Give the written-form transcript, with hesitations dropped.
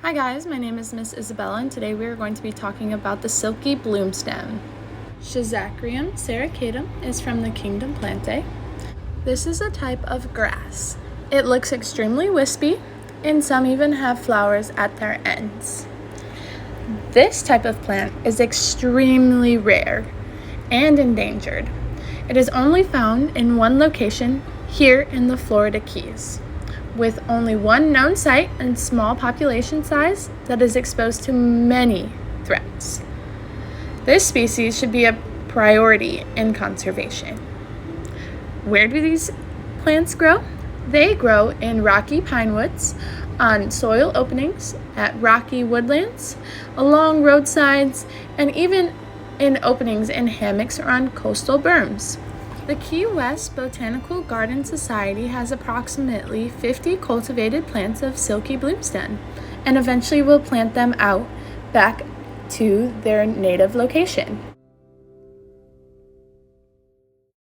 Hi guys, my name is Miss Isabella and today we are going to be talking about the Silky Bluestem. Schizachyrium sericatum is from the kingdom Plantae. This is a type of grass. It looks extremely wispy and some even have flowers at their ends. This type of plant is extremely rare and endangered. It is only found in one location here in the Florida Keys, with only one known site and small population size that is exposed to many threats. This species should be a priority in conservation. Where do these plants grow? They grow in rocky pine woods, on soil openings, at rocky woodlands, along roadsides, and even in openings in hammocks or on coastal berms. The Key West Botanical Garden Society has approximately 50 cultivated plants of Silky Bluestem and eventually will plant them out back to their native location.